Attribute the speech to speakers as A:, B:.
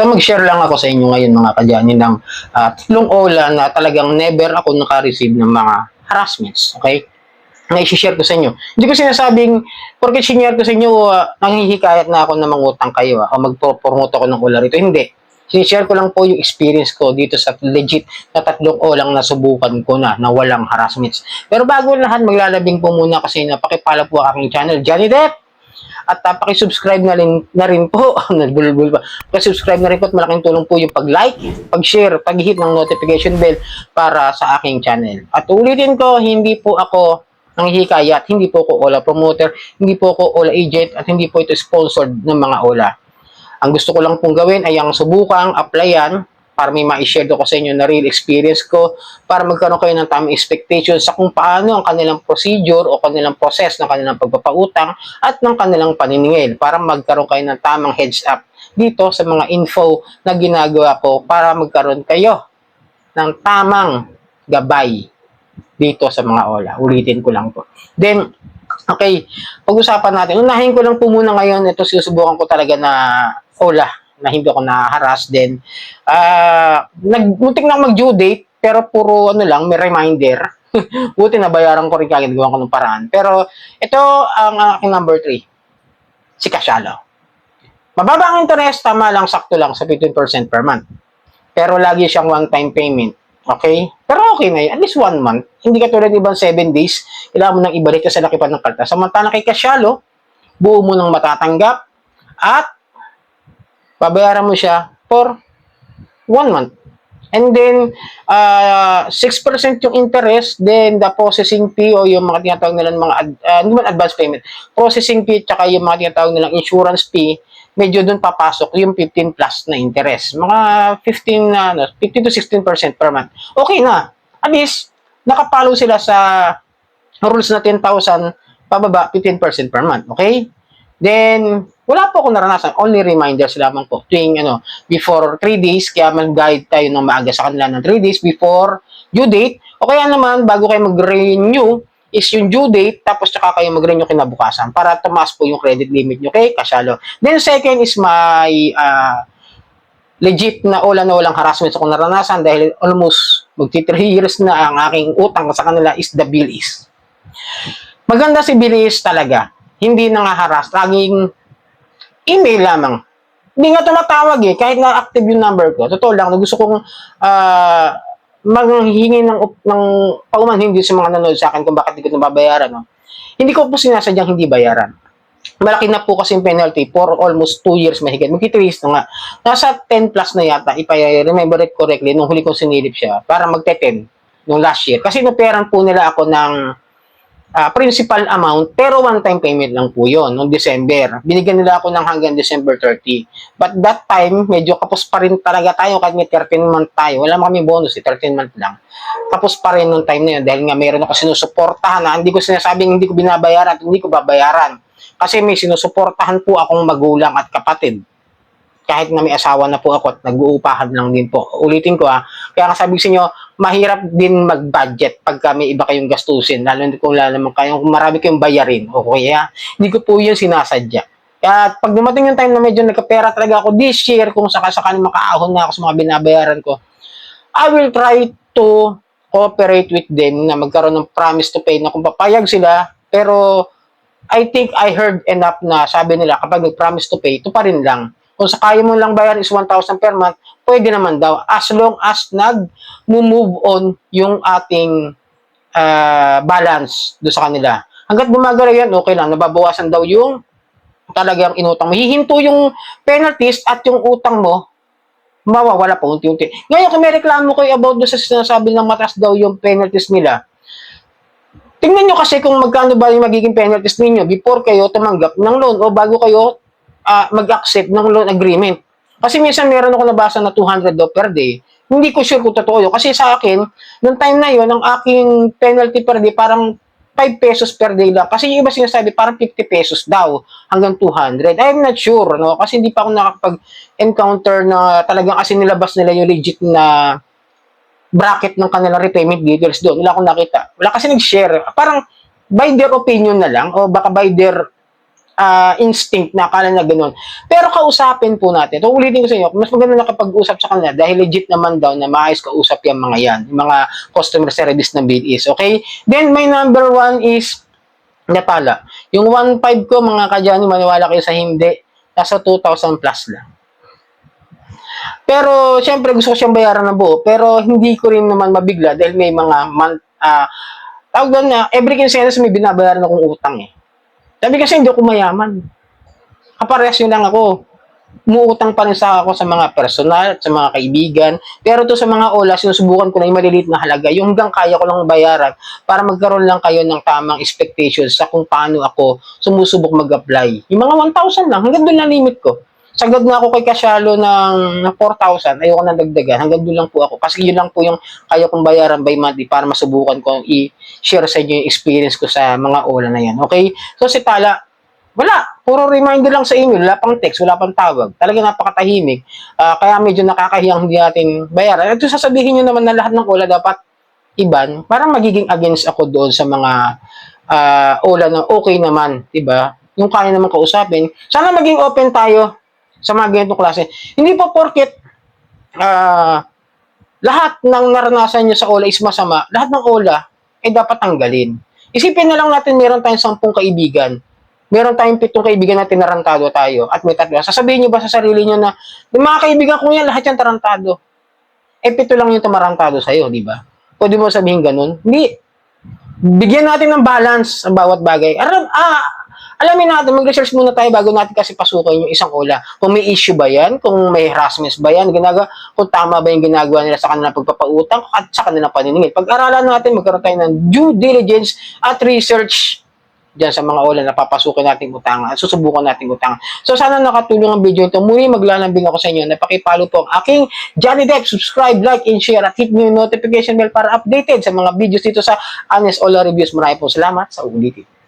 A: So mag-share lang ako sa inyo ngayon mga kadyani ng tatlong OLA na talagang never ako naka-receive ng mga harassments. Okay? Na i-share ko sa inyo. Hindi ko sinasabing, porque sinare ko sa inyo, nanghihikayat na ako na mangutang kayo o magpo-promote ako ng OLA rito. Hindi. Sinishare ko lang po yung experience ko dito sa legit na tatlong OLA na subukan ko na walang harassments. Pero bago lahat, maglalabing po muna kasi napakipala po ang aking channel, Johnny Depp. At paki-subscribe na rin po. Nagbulbul pa. Paki-subscribe na rin po at malaking tulong po yung pag-like, pag-share, pag-hit ng notification bell para sa aking channel. At ulitin ko, hindi po ako nanghihikayat, hindi po ako OLA promoter, hindi po ako OLA agent, at hindi po ito sponsored ng mga OLA. Ang gusto ko lang pong gawin ay ang subukang applyan para may ma-share ko sa inyo na real experience ko para magkaroon kayo ng tamang expectations sa kung paano ang kanilang procedure o kanilang process ng kanilang pagpapautang at ng kanilang paniningil para magkaroon kayo ng tamang heads up dito sa mga info na ginagawa ko para magkaroon kayo ng tamang gabay dito sa mga OLA. Ulitin ko lang po. Then, okay, pag-usapan natin. Unahin ko lang po muna ngayon, ito sinusubukan ko talaga na OLA na hindi ako na-harass din. Muntik na mag-due date, pero puro lang, may reminder. Buti na bayaran ko rin kagad, gawa ko ng paraan. Pero ito ang aking number 3, si Kasyalo. Mababa ang interest, tama lang, sakto lang sa 15% per month. Pero lagi siyang one-time payment. Okay? Pero okay na yun. At least 1 month. Hindi ka tulad ibang 7 days, kailangan mo nang ibalik ka sa laki pa ng kalta. Samantala kay Kasyalo, buo mo nang matatanggap at babayaran mo siya for 1 month. And then, 6% yung interest, then the processing fee o yung mga tinatawag nilang mga, hindi man advance payment, processing fee, tsaka yung mga tinatawag nilang insurance fee, medyo dun papasok yung 15 plus na interest. Mga 15 to 16% per month. Okay na. At least, nakapalo sila sa rules na 10,000, pababa 15% per month. Okay? Then, wala po akong naranasan. Only reminders lamang po. Tuwing, before 3 days, kaya mag-guide tayo ng maaga sa kanila ng 3 days before due date. O kaya naman, bago kayo mag-renew, is yung due date, tapos tsaka kayo mag-renew kinabukasan para tumaas po yung credit limit nyo kay Kasyalo. Then, second is my legit na OLA na walang harassment akong naranasan dahil almost magti 3 years na ang aking utang sa kanila is the Billies. Maganda si Billies talaga. Hindi nangaharas. Laging email lamang. Hindi nga tumatawag kahit na active yung number ko. Totoo lang, gusto kong manghingi ng paumanhin din sa mga nanonood sa akin kung bakit hindi ko nababayaran. No? Hindi ko po sinasadyang hindi bayaran. Malaki na po kasi yung penalty for almost 2 years mahigit. Magkitiris na nga. Nasa 10 plus na yata, if I remember it correctly, nung huli kong sinilip siya, para magte-10 nung last year. Kasi inuperan po nila ako ng principal amount, pero one-time payment lang po yun, noong December. Binigyan nila ako ng hanggang December 30. But that time, medyo kapos pa rin talaga tayo kahit may 13 month tayo. Wala kami bonus, 13 month lang. Kapos pa rin noong time na yun dahil nga mayroon ako sinusuportahan na hindi ko sinasabing hindi ko binabayaran at hindi ko babayaran. Kasi may sinusuportahan po akong magulang at kapatid. Kahit na may asawa na po ako at nag-uupahan lang din po. Ulitin ko kaya nga sabi sa inyo, mahirap din mag-budget pagka may iba kayong gastusin. Lalo kung lalaman kayong marami kayong bayarin. Okay, hindi ko po yun sinasadya. Kaya pag dumating yung time na medyo nagkapera talaga ako this year, kung sakasakali makaahon na ako sa mga binabayaran ko, I will try to cooperate with them na magkaroon ng promise to pay na kung papayag sila. Pero I think I heard enough na sabi nila kapag nag-promise to pay, ito pa rin lang. Kung sa kaya mo lang bayar is 1,000 per month, pwede naman daw as long as nag-move on yung ating balance do sa kanila. Hanggat gumagara yan, okay lang. Nababawasan daw yung talagang inutang mo. Hihinto yung penalties at yung utang mo, mawawala pa unti-unti. Ngayon, kung may reklamo kayo about do sa sinasabi ng mataas daw yung penalties nila, tingnan nyo kasi kung magkano ba yung magiging penalties ninyo before kayo tumanggap ng loan o bago kayo mag-accept ng loan agreement. Kasi minsan meron ako nabasa na 200 daw per day. Hindi ko sure kung totoo yun. Kasi sa akin, noong time na yun, ang aking penalty per day parang 5 pesos per day lang. Kasi yung iba sinasabi parang 50 pesos daw hanggang 200. I'm not sure, no? Kasi hindi pa ako nakapag-encounter na talagang kasi nilabas nila yung legit na bracket ng kanilang repayment details doon. Wala akong nakita. Wala kasi nag-share. Parang by their opinion na lang o baka by their instinct na akala na ganun. Pero kausapin po natin. Ito ulitin ko sa inyo, mas maganda nakapag-usap sa kanila dahil legit naman daw na maayos kausap yung mga yan, yung mga customer service ng BDS. Okay? Then, my number one is Natala. Yung 1.5 ko, mga kadyani, maniwala kayo sa hindi, nasa 2,000 plus lang. Pero, syempre, gusto ko siyang bayaran ng buo, pero hindi ko rin naman mabigla dahil may mga tawag doon na, every quincenas may binabayaran akong utang eh. Sabi kasi hindi ako mayaman. Kaparehas yun lang ako. Umuutang pa rin ako sa mga personal at sa mga kaibigan. Pero to sa mga ola, sinusubukan ko na yung maliliit na halaga. Yung hanggang kaya ko lang bayaran para magkaroon lang kayo ng tamang expectations sa kung paano ako sumusubok mag-apply. Yung mga 1,000 lang, hanggang doon lang limit ko. Sagad na ako kay Kasyalo ng 4,000, ayoko na dagdagan. Hanggang doon lang po ako. Kasi yun lang po yung kaya kong bayaran by monthly para masubukan ko i-share sa inyo yung experience ko sa mga ola na yan. Okay? So si Tala, wala. Puro reminder lang sa email. Wala pang text, wala pang tawag. Talaga napakatahimik. Kaya medyo nakakahiyang hindi natin bayaran. At sasabihin nyo naman na lahat ng ola dapat iban. Parang magiging against ako doon sa mga ola na okay naman. Diba? Yung kaya naman kausapin. Sana maging open tayo sa mga ganitong klase. Hindi pa porket lahat ng naranasan nyo sa ola is masama, lahat ng ola ay dapat tanggalin. Isipin na lang natin meron tayong 10 kaibigan. Meron tayong 7 kaibigan na tinarantado tayo at may 3. Sasabihin nyo ba sa sarili nyo na yung mga kaibigan ko yan, lahat yan tarantado. 7 lang yung tumarantado sa'yo, di ba? Pwede mo sabihin ganun? Hindi. Bigyan natin ng balance ang bawat bagay. Alamin natin, mag-research muna tayo bago natin kasi pasukin yung isang ola. Kung may issue ba yan, kung may harassment ba yan, kung tama ba yung ginagawa nila sa kanilang pagpapautang at sa kanilang paniningil. Pag-aralan natin, magkaroon tayo ng due diligence at research dyan sa mga ola na papasukin natin utangan at susubukan natin utangan. So sana nakatulong ang video ito. Muli maglalambing ako sa inyo na pakipalo po ang aking Johnny Depp. Subscribe, like, and share at hit nyo yung notification bell para updated sa mga videos dito sa Honest Ola Reviews. Maraming po salamat sa ulitin.